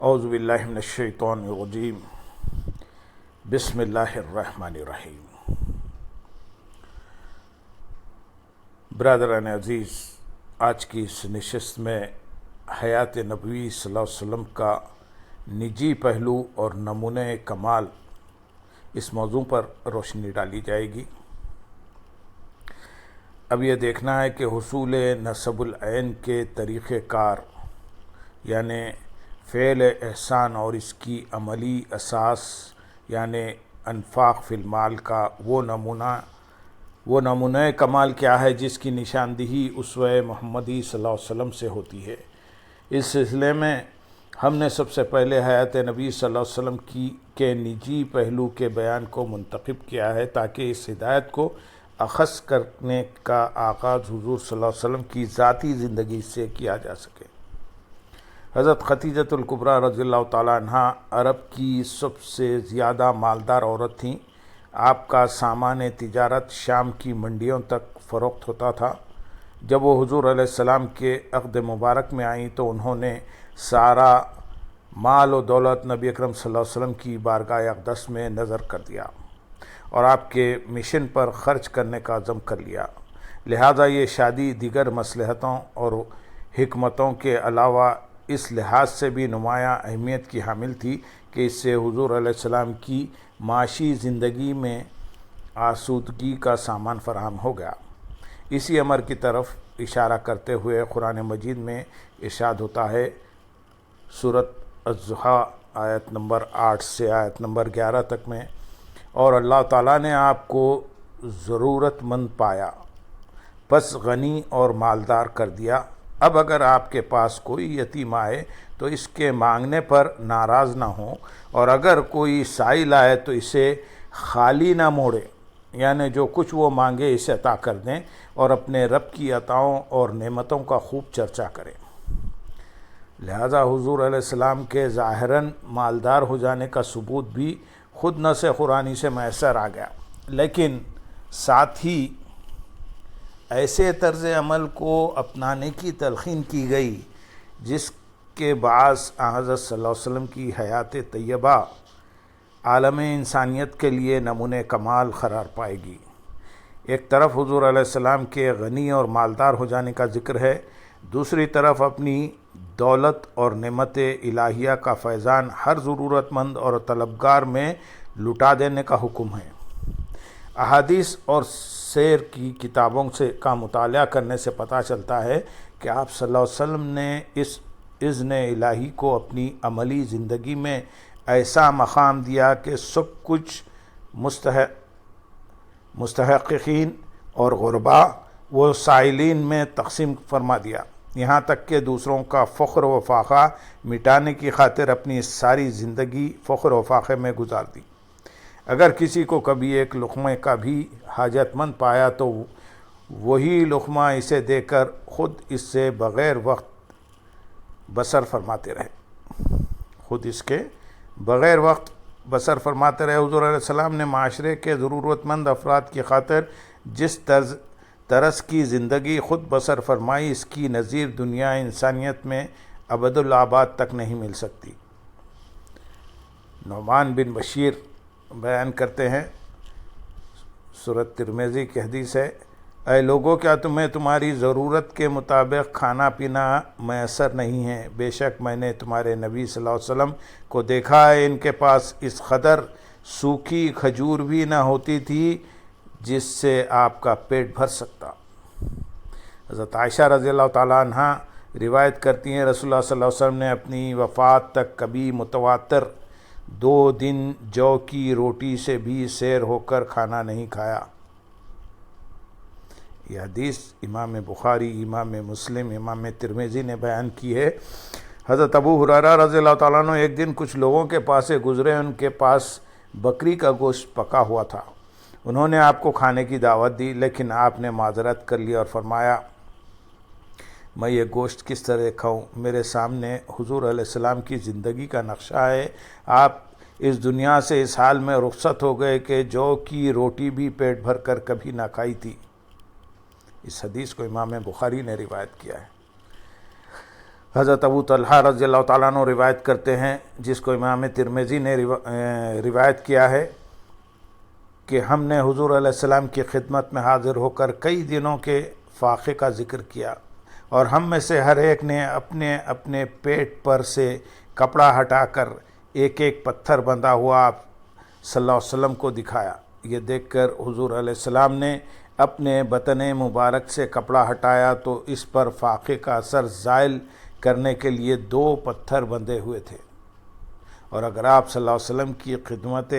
اعوذ باللہ من الشیطان الرجیم بسم اللہ الرحمن الرحیم۔ برادران عزیز، آج کی اس نشست میں حیات نبوی صلی اللہ علیہ وسلم کا نجی پہلو اور نمونہ کمال اس موضوع پر روشنی ڈالی جائے گی۔ اب یہ دیکھنا ہے کہ حصول نسب العین کے طریقہ کار یعنی فعل احسان اور اس کی عملی اساس یعنی انفاق فی المال کا وہ نمونہ کمال کیا ہے جس کی نشاندہی اسوہ محمدی صلی اللہ علیہ وسلم سے ہوتی ہے۔ اس سلسلے میں ہم نے سب سے پہلے حیات نبی صلی اللہ علیہ وسلم کے نجی پہلو کے بیان کو منتخب کیا ہے تاکہ اس ہدایت کو اخذ کرنے کا آغاز حضور صلی اللہ علیہ وسلم کی ذاتی زندگی سے کیا جا سکے۔ حضرت خدیجۃ الکبریٰ رضی اللہ تعالیٰ عنہ عرب کی سب سے زیادہ مالدار عورت تھیں۔ آپ کا سامان تجارت شام کی منڈیوں تک فروخت ہوتا تھا۔ جب وہ حضور علیہ السلام کے عقد مبارک میں آئیں تو انہوں نے سارا مال و دولت نبی اکرم صلی اللہ علیہ وسلم کی بارگاہ اقدس میں نظر کر دیا اور آپ کے مشن پر خرچ کرنے کا عزم کر لیا۔ لہذا یہ شادی دیگر مصلحتوں اور حکمتوں کے علاوہ اس لحاظ سے بھی نمایاں اہمیت کی حامل تھی کہ اس سے حضور علیہ السلام کی معاشی زندگی میں آسودگی کا سامان فراہم ہو گیا۔ اسی امر کی طرف اشارہ کرتے ہوئے قرآن مجید میں ارشاد ہوتا ہے سورۃ الضحیٰ آیت نمبر 8 سے آیت نمبر 11 تک میں، اور اللہ تعالیٰ نے آپ کو ضرورت مند پایا پس غنی اور مالدار کر دیا۔ اب اگر آپ کے پاس کوئی یتیم آئے تو اس کے مانگنے پر ناراض نہ ہوں، اور اگر کوئی سائل آئے تو اسے خالی نہ موڑے، یعنی جو کچھ وہ مانگے اسے عطا کر دیں اور اپنے رب کی عطاؤں اور نعمتوں کا خوب چرچا کریں۔ لہذا حضور علیہ السلام کے ظاہراً مالدار ہو جانے کا ثبوت بھی خود نص قرآنی سے میسر آ گیا، لیکن ساتھ ہی ایسے طرز عمل کو اپنانے کی تلقین کی گئی جس کے باعث حضرت صلی اللہ علیہ وسلم کی حیات طیبہ عالم انسانیت کے لیے نمونہ کمال قرار پائے گی۔ ایک طرف حضور علیہ السلام کے غنی اور مالدار ہو جانے کا ذکر ہے، دوسری طرف اپنی دولت اور نعمت الہیہ کا فیضان ہر ضرورت مند اور طلبگار میں لٹا دینے کا حکم ہے۔ احادیث اور سیر کی کتابوں کا مطالعہ کرنے سے پتہ چلتا ہے کہ آپ صلی اللہ علیہ وسلم نے اس اذن الہی کو اپنی عملی زندگی میں ایسا مقام دیا کہ سب کچھ مستحقین اور غربا و سائلین میں تقسیم فرما دیا، یہاں تک کہ دوسروں کا فخر و فاخہ مٹانے کی خاطر اپنی ساری زندگی فخر و فاخے میں گزار دی۔ اگر کسی کو کبھی ایک لقمے کا بھی حاجت مند پایا تو وہی لقمہ اسے دے کر خود اس سے بغیر وقت بسر فرماتے رہے۔ حضور علیہ السلام نے معاشرے کے ضرورت مند افراد کی خاطر جس طرز کی زندگی خود بسر فرمائی، اس کی نظیر دنیا انسانیت میں ابدالآباد تک نہیں مل سکتی۔ نعمان بن بشیر بیان کرتے ہیں، سورۃ ترمذی کی حدیث ہے، اے لوگو، کیا تمہیں تمہاری ضرورت کے مطابق کھانا پینا میسر نہیں ہے؟ بے شک میں نے تمہارے نبی صلی اللہ علیہ وسلم کو دیکھا ہے، ان کے پاس اس قدر سوکھی کھجور بھی نہ ہوتی تھی جس سے آپ کا پیٹ بھر سکتا۔ حضرت عائشہ رضی اللہ تعالیٰ عنہ روایت کرتی ہیں، رسول اللہ صلی اللہ علیہ وسلم نے اپنی وفات تک کبھی متواتر 2 دن جو کی روٹی سے بھی سیر ہو کر کھانا نہیں کھایا۔ یہ حدیث امام بخاری، امام مسلم، امام ترمذی نے بیان کی ہے۔ حضرت ابو ہریرہ رضی اللہ تعالیٰ عنہ ایک دن کچھ لوگوں کے پاس سے گزرے، ان کے پاس بکری کا گوشت پکا ہوا تھا۔ انہوں نے آپ کو کھانے کی دعوت دی، لیکن آپ نے معذرت کر لی اور فرمایا میں یہ گوشت کس طرح کھاؤں؟ میرے سامنے حضور علیہ السلام کی زندگی کا نقشہ ہے۔ آپ اس دنیا سے اس حال میں رخصت ہو گئے کہ جو کی روٹی بھی پیٹ بھر کر کبھی نہ کھائی تھی۔ اس حدیث کو امام بخاری نے روایت کیا ہے۔ حضرت ابو طلحہ رضی اللہ تعالیٰ عنہ روایت کرتے ہیں، جس کو امام ترمذی نے روایت کیا ہے کہ ہم نے حضور علیہ السلام کی خدمت میں حاضر ہو کر کئی دنوں کے فاقے کا ذکر کیا، اور ہم میں سے ہر ایک نے اپنے اپنے پیٹ پر سے کپڑا ہٹا کر ایک ایک پتھر بندھا ہوا آپ صلی اللہ علیہ وسلم کو دکھایا۔ یہ دیکھ کر حضور علیہ السلام نے اپنے بطن مبارک سے کپڑا ہٹایا تو اس پر فاقے کا اثر زائل کرنے کے لیے 2 پتھر بندھے ہوئے تھے، اور اگر آپ صلی اللہ علیہ وسلم کی خدمت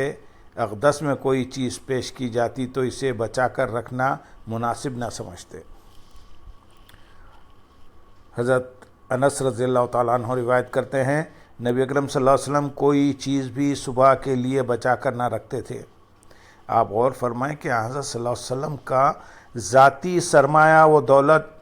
اقدس میں کوئی چیز پیش کی جاتی تو اسے بچا کر رکھنا مناسب نہ سمجھتے۔ حضرت انس رضی اللہ تعالیٰ عنہ روایت کرتے ہیں، نبی اکرم صلی اللہ علیہ وسلم کوئی چیز بھی صبح کے لیے بچا کر نہ رکھتے تھے۔ آپ غور فرمائیں کہ حضرت صلی اللہ علیہ وسلم کا ذاتی سرمایہ و دولت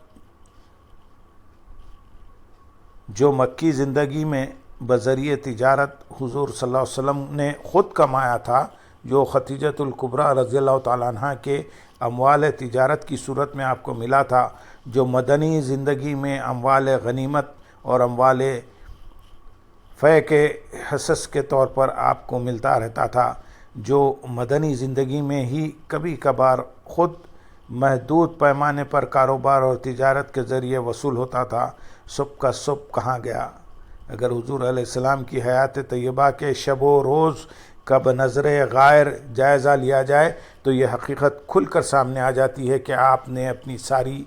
جو مکی زندگی میں بذریعہ تجارت حضور صلی اللہ علیہ وسلم نے خود کمایا تھا، جو خدیجۃ الکبریٰ رضی اللہ تعالیٰ عنہ کے اموال تجارت کی صورت میں آپ کو ملا تھا، جو مدنی زندگی میں اموال غنیمت اور اموال فے کے حصص کے طور پر آپ کو ملتا رہتا تھا، جو مدنی زندگی میں ہی کبھی کبھار خود محدود پیمانے پر کاروبار اور تجارت کے ذریعے وصول ہوتا تھا، صبح کا صبح کہاں گیا؟ اگر حضور علیہ السلام کی حیات طیبہ کے شب و روز کا بنظر غائر جائزہ لیا جائے تو یہ حقیقت کھل کر سامنے آ جاتی ہے کہ آپ نے اپنی ساری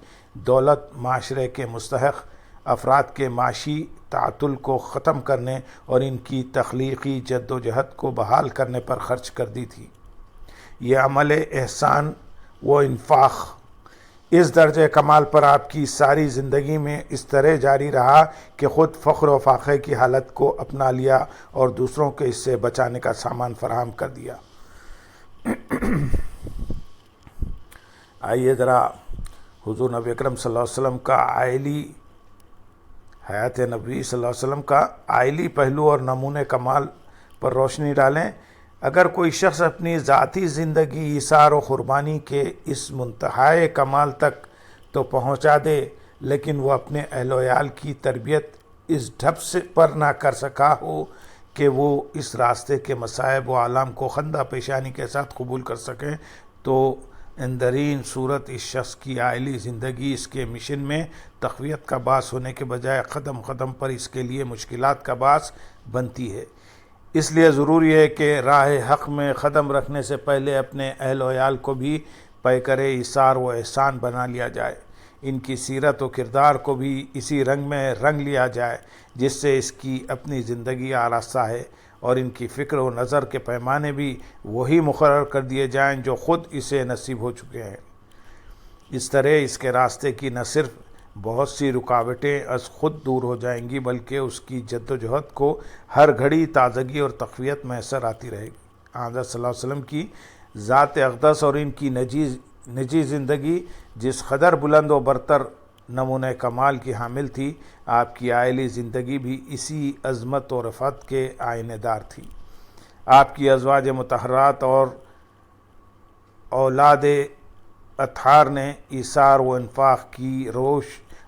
دولت معاشرے کے مستحق افراد کے معاشی تعطل کو ختم کرنے اور ان کی تخلیقی جد و جہد کو بحال کرنے پر خرچ کر دی تھی۔ یہ عمل احسان و انفاق اس درجہ کمال پر آپ کی ساری زندگی میں اس طرح جاری رہا کہ خود فخر و فاخر کی حالت کو اپنا لیا اور دوسروں کے اس سے بچانے کا سامان فراہم کر دیا۔ آئیے ذرا حضور نبی اکرم صلی اللہ علیہ وسلم کا حیات نبی صلی اللہ علیہ وسلم کا عائلی پہلو اور نمونے کمال پر روشنی ڈالیں۔ اگر کوئی شخص اپنی ذاتی زندگی ایثار و قربانی کے اس منتہائے کمال تک تو پہنچا دے، لیکن وہ اپنے اہل و عیال کی تربیت اس ڈھب سے پر نہ کر سکا ہو کہ وہ اس راستے کے مصائب و آلام کو خندہ پیشانی کے ساتھ قبول کر سکیں، تو اندرین صورت اس شخص کی عائلی زندگی اس کے مشن میں تقویت کا باعث ہونے کے بجائے قدم قدم پر اس کے لیے مشکلات کا باعث بنتی ہے۔ اس لیے ضروری ہے کہ راہ حق میں قدم رکھنے سے پہلے اپنے اہل و عیال کو بھی پیکر ایثار و احسان بنا لیا جائے، ان کی سیرت و کردار کو بھی اسی رنگ میں رنگ لیا جائے جس سے اس کی اپنی زندگی آراستہ ہے، اور ان کی فکر و نظر کے پیمانے بھی وہی مقرر کر دیے جائیں جو خود اسے نصیب ہو چکے ہیں۔ اس طرح اس کے راستے کی نہ صرف بہت سی رکاوٹیں از خود دور ہو جائیں گی بلکہ اس کی جد و جہد کو ہر گھڑی تازگی اور تقویت میسر آتی رہے گی۔ حضرت صلی اللہ علیہ وسلم کی ذات اقدس اور ان کی نجی زندگی جس قدر بلند و برتر نمونہ کمال کی حامل تھی، آپ کی عائلی زندگی بھی اسی عظمت و رفعت کے آئینہ دار تھی۔ آپ کی ازواج مطہرات اور اولاد اطہار نے ایثار و انفاق کی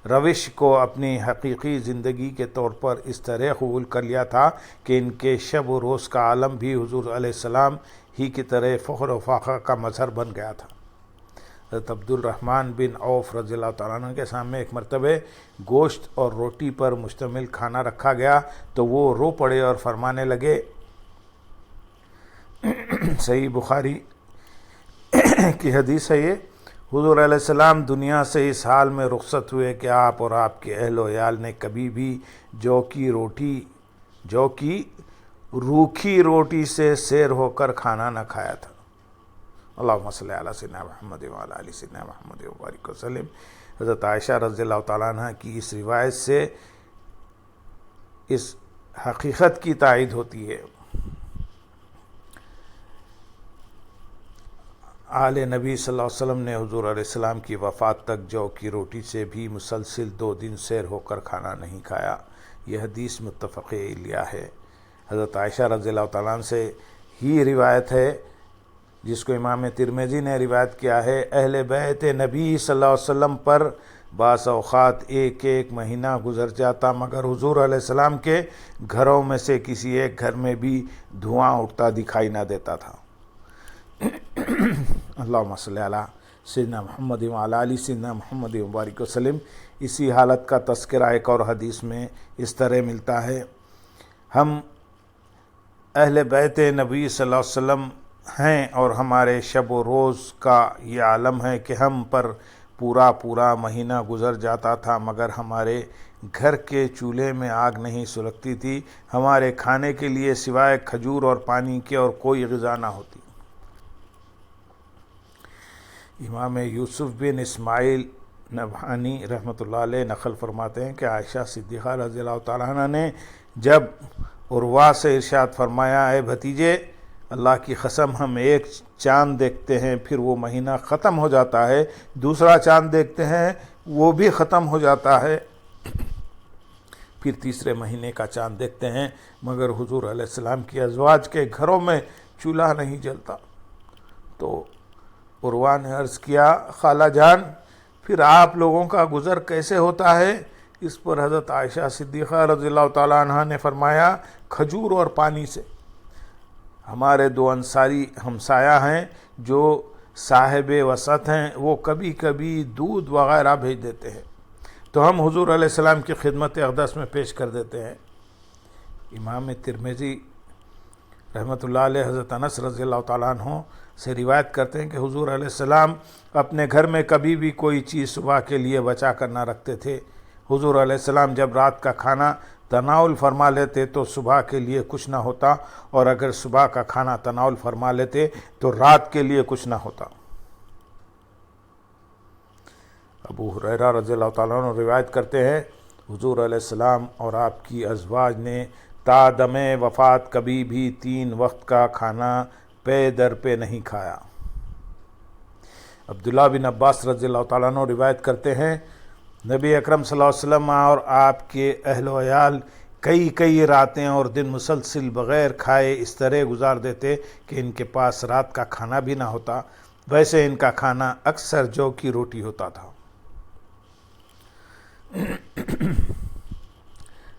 روش کو اپنی حقیقی زندگی کے طور پر اس طرح قبول کر لیا تھا کہ ان کے شب و روز کا عالم بھی حضور علیہ السلام ہی کی طرح فخر و فاخر کا مظہر بن گیا تھا۔ حضرت عبد الرحمن بن عوف رضی اللہ تعالیٰ عنہ کے سامنے ایک مرتبہ گوشت اور روٹی پر مشتمل کھانا رکھا گیا تو وہ رو پڑے اور فرمانے لگے، صحیح بخاری کی حدیث ہے یہ، حضور علیہ السلام دنیا سے اس حال میں رخصت ہوئے کہ آپ اور آپ کے اہل و عیال نے کبھی بھی جو کی روکھی روٹی سے سیر ہو کر کھانا نہ کھایا تھا۔ اللہم صلی علی سیدنا محمد وعلی آل سیدنا محمد وبارک وسلم۔ حضرت عائشہ رضی اللہ تعالیٰ عنہ کی اس روایت سے اس حقیقت کی تائید ہوتی ہے۔ آل نبی صلی اللہ علیہ وسلم نے حضور علیہ السلام کی وفات تک جو کی روٹی سے بھی مسلسل 2 دن سیر ہو کر کھانا نہیں کھایا۔ یہ حدیث متفق علیہ ہے۔ حضرت عائشہ رضی اللہ تعالیٰ عنہ سے ہی روایت ہے جس کو امام ترمذی نے روایت کیا ہے، اہل بیت نبی صلی اللہ علیہ وسلم پر بعض اوقات ایک ایک مہینہ گزر جاتا مگر حضور علیہ السلام کے گھروں میں سے کسی ایک گھر میں بھی دھواں اٹھتا دکھائی نہ دیتا تھا۔ اللہم صلی علی سیدنا محمد وعلی آل سیدنا محمد مبارک وسلم۔ اسی حالت کا تذکرہ ایک اور حدیث میں اس طرح ملتا ہے، ہم اہل بیت نبی صلی اللہ علیہ وسلم ہیں اور ہمارے شب و روز کا یہ عالم ہے کہ ہم پر پورا مہینہ گزر جاتا تھا مگر ہمارے گھر کے چولہے میں آگ نہیں سلگتی تھی، ہمارے کھانے کے لیے سوائے کھجور اور پانی کے اور کوئی غذا نہ ہوتی۔ امام یوسف بن اسماعیل نبہانی رحمۃ اللہ علیہ نقل فرماتے ہیں کہ عائشہ صدیقہ رضی اللہ تعالیٰ عنہ نے جب عروہ سے ارشاد فرمایا، اے بھتیجے، اللہ کی قسم ہم ایک چاند دیکھتے ہیں پھر وہ مہینہ ختم ہو جاتا ہے، دوسرا چاند دیکھتے ہیں وہ بھی ختم ہو جاتا ہے، پھر تیسرے مہینے کا چاند دیکھتے ہیں مگر حضور علیہ السلام کی ازواج کے گھروں میں چولہا نہیں جلتا۔ تو عروہ نے عرض کیا، خالہ جان پھر آپ لوگوں کا گزر کیسے ہوتا ہے؟ اس پر حضرت عائشہ صدیقہ رضی اللہ تعالیٰ عنہ نے فرمایا، کھجور اور پانی سے۔ ہمارے دو انصاری ہمسایہ ہیں جو صاحب وسعت ہیں، وہ کبھی کبھی دودھ وغیرہ بھیج دیتے ہیں تو ہم حضور علیہ السلام کی خدمت اقدس میں پیش کر دیتے ہیں۔ امام ترمذی رحمۃ اللہ علیہ حضرت انس رضی اللہ تعالیٰ عنہ سے روایت کرتے ہیں کہ حضور علیہ السلام اپنے گھر میں کبھی بھی کوئی چیز صبح کے لیے بچا کر نہ رکھتے تھے۔ حضور علیہ السلام جب رات کا کھانا تناول فرما لیتے تو صبح کے لیے کچھ نہ ہوتا، اور اگر صبح کا کھانا تناول فرما لیتے تو رات کے لیے کچھ نہ ہوتا۔ ابو ہریرہ رضی اللہ تعالیٰ عنہ روایت کرتے ہیں، حضور علیہ السلام اور آپ کی ازواج نے تا دم وفات کبھی بھی 3 وقت کا کھانا پے در پہ نہیں کھایا۔ عبداللہ بن عباس رضی اللہ تعالیٰ عنہ روایت کرتے ہیں، نبی اکرم صلی اللہ علیہ وسلم اور آپ کے اہل و عیال کئی راتیں اور دن مسلسل بغیر کھائے اس طرح گزار دیتے کہ ان کے پاس رات کا کھانا بھی نہ ہوتا، ویسے ان کا کھانا اکثر جو کی روٹی ہوتا تھا۔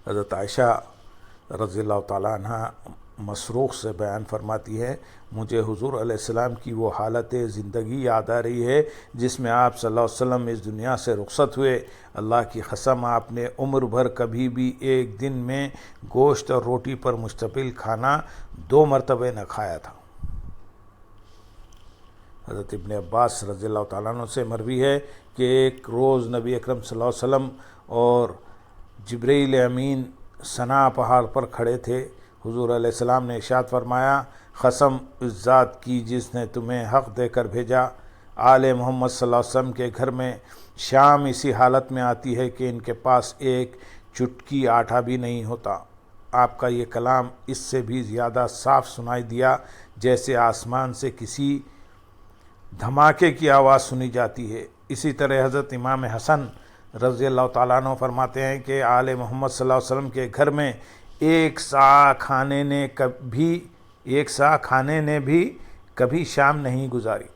حضرت عائشہ رضی اللہ تعالیٰ عنہ مسروق سے بیان فرماتی ہے، مجھے حضور علیہ السلام کی وہ حالت زندگی یاد آ رہی ہے جس میں آپ صلی اللہ علیہ وسلم اس دنیا سے رخصت ہوئے۔ اللہ کی قسم آپ نے عمر بھر کبھی بھی ایک دن میں گوشت اور روٹی پر مشتمل کھانا 2 مرتبہ نہ کھایا تھا۔ حضرت ابن عباس رضی اللہ تعالیٰ عنہ سے مروی ہے کہ ایک روز نبی اکرم صلی اللہ علیہ وسلم اور جبرائیل امین صنعاء پہاڑ پر کھڑے تھے۔ حضور علیہ السلام نے ارشاد فرمایا، قسم اس ذات کی جس نے تمہیں حق دے کر بھیجا، آل محمد صلی اللہ علیہ وسلم کے گھر میں شام اسی حالت میں آتی ہے کہ ان کے پاس ایک چٹکی آٹا بھی نہیں ہوتا۔ آپ کا یہ کلام اس سے بھی زیادہ صاف سنائی دیا جیسے آسمان سے کسی دھماکے کی آواز سنی جاتی ہے۔ اسی طرح حضرت امام حسن رضی اللہ تعالیٰ عنہ فرماتے ہیں کہ آل محمد صلی اللہ علیہ وسلم کے گھر میں ایک سا کھانے نے بھی کبھی شام نہیں گزاری۔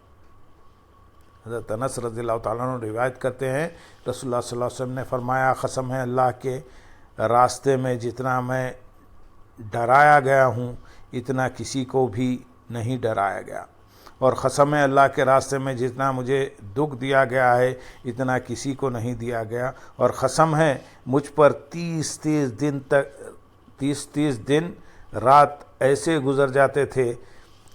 حضرت انس رضی اللہ تعالیٰ عنہ روایت کرتے ہیں، رسول اللہ صلی اللہ علیہ وسلم نے فرمایا، قسم ہے اللہ کے راستے میں جتنا میں ڈرایا گیا ہوں اتنا کسی کو بھی نہیں ڈرایا گیا، اور قسم ہے اللہ کے راستے میں جتنا مجھے دکھ دیا گیا ہے اتنا کسی کو نہیں دیا گیا، اور قسم ہے مجھ پر 30 دن رات ایسے گزر جاتے تھے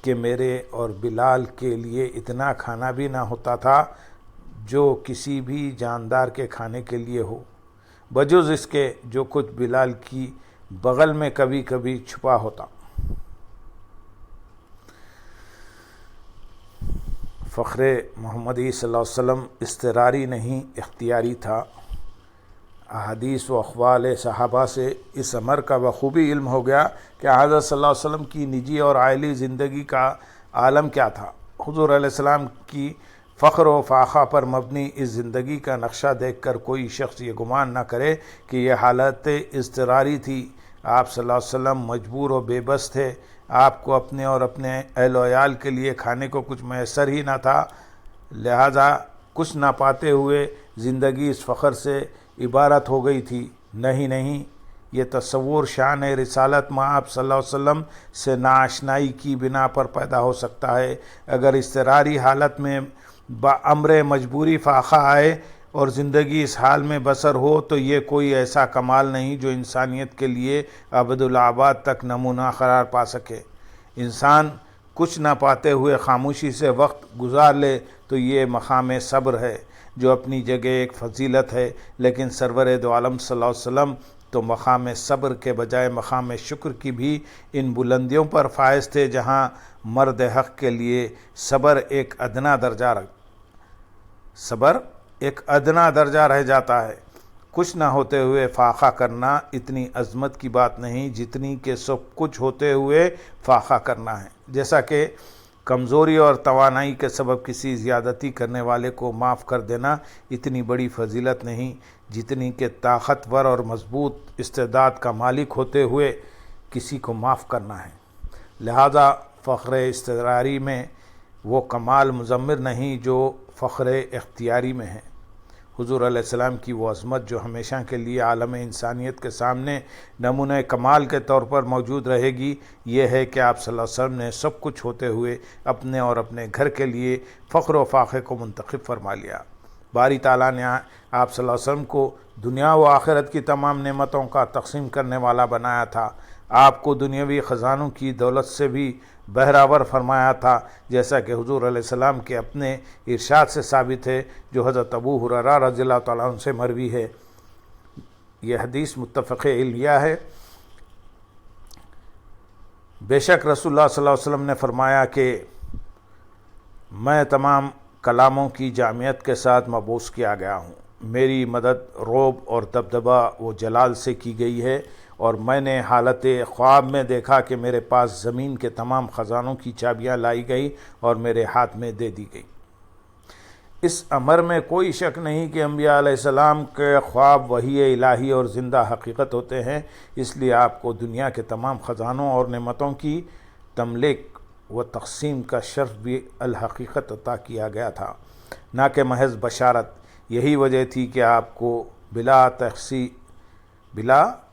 کہ میرے اور بلال کے لیے اتنا کھانا بھی نہ ہوتا تھا جو کسی بھی جاندار کے کھانے کے لیے ہو، بجز اس کے جو کچھ بلال کی بغل میں کبھی کبھی چھپا ہوتا۔ فخر محمدی صلی اللہ علیہ وسلم اضطراری نہیں اختیاری تھا۔ احادیث و اقوال صحابہ سے اس امر کا بخوبی علم ہو گیا کہ حضرت صلی اللہ علیہ وسلم کی نجی اور عائلی زندگی کا عالم کیا تھا۔ حضور علیہ السلام کی فخر و فاخہ پر مبنی اس زندگی کا نقشہ دیکھ کر کوئی شخص یہ گمان نہ کرے کہ یہ حالت اضطراری تھی۔ آپ صلی اللہ علیہ وسلم مجبور و بے بس تھے، آپ کو اپنے اور اپنے اہل و عیال کے لیے کھانے کو کچھ میسر ہی نہ تھا، لہذا کچھ نہ پاتے ہوئے زندگی اس فخر سے عبارت ہو گئی تھی؟ نہیں، یہ تصور شان رسالت مآب صلی اللہ علیہ وسلم سے ناآشنائی کی بنا پر پیدا ہو سکتا ہے۔ اگر اضطراری حالت میں بامر مجبوری فاقہ آئے اور زندگی اس حال میں بسر ہو تو یہ کوئی ایسا کمال نہیں جو انسانیت کے لیے ابدالآباد تک نمونہ قرار پا سکے۔ انسان کچھ نہ پاتے ہوئے خاموشی سے وقت گزار لے تو یہ مقام صبر ہے، جو اپنی جگہ ایک فضیلت ہے، لیکن سرور دو عالم صلی اللہ علیہ وسلم تو مقام صبر کے بجائے مقام شکر کی بھی ان بلندیوں پر فائز تھے جہاں مرد حق کے لیے صبر ایک ادنا درجہ رہ جاتا ہے۔ کچھ نہ ہوتے ہوئے فاقہ کرنا اتنی عظمت کی بات نہیں جتنی کہ سب کچھ ہوتے ہوئے فاقہ کرنا ہے۔ جیسا کہ کمزوری اور توانائی کے سبب کسی زیادتی کرنے والے کو معاف کر دینا اتنی بڑی فضیلت نہیں جتنی کہ طاقتور اور مضبوط استعداد کا مالک ہوتے ہوئے کسی کو معاف کرنا ہے۔ لہذا فخر اضطراری میں وہ کمال مضمر نہیں جو فخر اختیاری میں ہے۔ حضور علیہ السلام کی وہ عظمت جو ہمیشہ کے لیے عالم انسانیت کے سامنے نمونہ کمال کے طور پر موجود رہے گی، یہ ہے کہ آپ صلی اللہ علیہ وسلم نے سب کچھ ہوتے ہوئے اپنے اور اپنے گھر کے لیے فخر و فاخر کو منتخب فرما لیا۔ باری تعالیٰ نے آپ صلی اللہ علیہ وسلم کو دنیا و آخرت کی تمام نعمتوں کا تقسیم کرنے والا بنایا تھا۔ آپ کو دنیاوی خزانوں کی دولت سے بھی بہراور فرمایا تھا، جیسا کہ حضور علیہ السلام کے اپنے ارشاد سے ثابت ہے، جو حضرت ابو ہریرہ رضی اللہ تعالیٰ عنہ سے مروی ہے۔ یہ حدیث متفق علیہ ہے۔ بے شک رسول اللہ صلی اللہ علیہ وسلم نے فرمایا کہ میں تمام کلاموں کی جامعیت کے ساتھ مبعوث کیا گیا ہوں۔ میری مدد رعب اور دبدبہ و جلال سے کی گئی ہے، اور میں نے حالت خواب میں دیکھا کہ میرے پاس زمین کے تمام خزانوں کی چابیاں لائی گئی اور میرے ہاتھ میں دے دی گئی۔ اس امر میں کوئی شک نہیں کہ انبیاء علیہ السلام کے خواب وحی الہی اور زندہ حقیقت ہوتے ہیں، اس لیے آپ کو دنیا کے تمام خزانوں اور نعمتوں کی تملیک و تقسیم کا شرف بھی الحقیقت عطا کیا گیا تھا، نہ کہ محض بشارت۔ یہی وجہ تھی کہ آپ کو بلا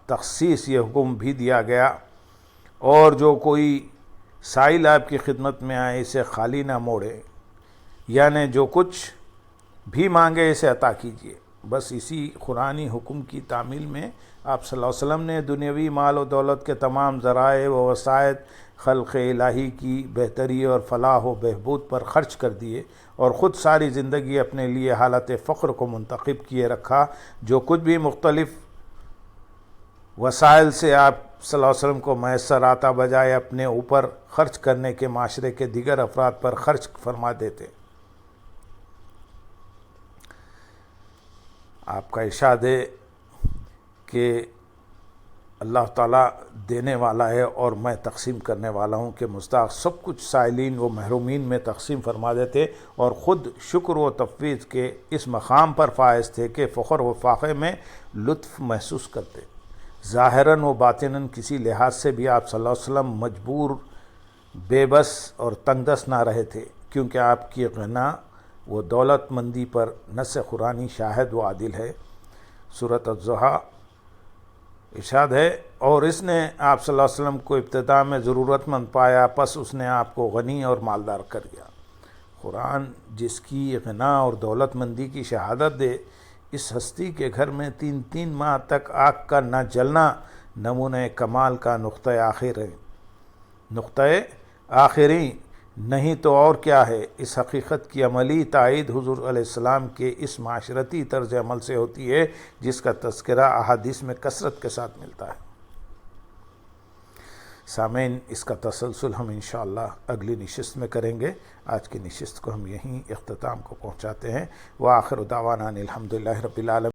تخصیص یہ حکم بھی دیا گیا، اور جو کوئی سائل آپ کی خدمت میں آئے اسے خالی نہ موڑے، یعنی جو کچھ بھی مانگے اسے عطا کیجیے۔ بس اسی قرآنی حکم کی تعمیل میں آپ صلی اللہ علیہ وسلم نے دنیاوی مال و دولت کے تمام ذرائع و وسائل خلق الہی کی بہتری اور فلاح و بہبود پر خرچ کر دیے، اور خود ساری زندگی اپنے لیے حالت فخر کو منتخب کیے رکھا۔ جو کچھ بھی مختلف وسائل سے آپ صلی اللہ علیہ وسلم کو میسر آتا بجائے اپنے اوپر خرچ کرنے کے معاشرے کے دیگر افراد پر خرچ فرما دیتے۔ آپ کا ارشاد ہے کہ اللہ تعالیٰ دینے والا ہے اور میں تقسیم کرنے والا ہوں، کہ مستحق سب کچھ سائلین و محرومین میں تقسیم فرما دیتے، اور خود شکر و تفویض کے اس مقام پر فائز تھے کہ فخر و فاخر میں لطف محسوس کرتے۔ ظاہراً و باطناً کسی لحاظ سے بھی آپ صلی اللہ علیہ وسلم مجبور، بے بس اور تنگ دست نہ رہے تھے، کیونکہ آپ کی غنا و دولت مندی پر نص قرآنی شاہد و عادل ہے۔ سورۃ الضحیٰ ارشاد ہے، اور اس نے آپ صلی اللہ علیہ وسلم کو ابتدا میں ضرورت مند پایا، پس اس نے آپ کو غنی اور مالدار کر دیا۔ قرآن جس کی غنا اور دولت مندی کی شہادت دے، اس ہستی کے گھر میں 3 ماہ تک آگ کا نہ جلنا نمونہ کمال کا نقطہ آخری نہیں تو اور کیا ہے۔ اس حقیقت کی عملی تائید حضور علیہ السلام کے اس معاشرتی طرز عمل سے ہوتی ہے جس کا تذکرہ احادیث میں کثرت کے ساتھ ملتا ہے۔ سامعین، اس کا تسلسل ہم انشاءاللہ اگلی نشست میں کریں گے۔ آج کی نشست کو ہم یہیں اختتام کو پہنچاتے ہیں۔ وآخر دعوانا الحمدللہ رب العالمین۔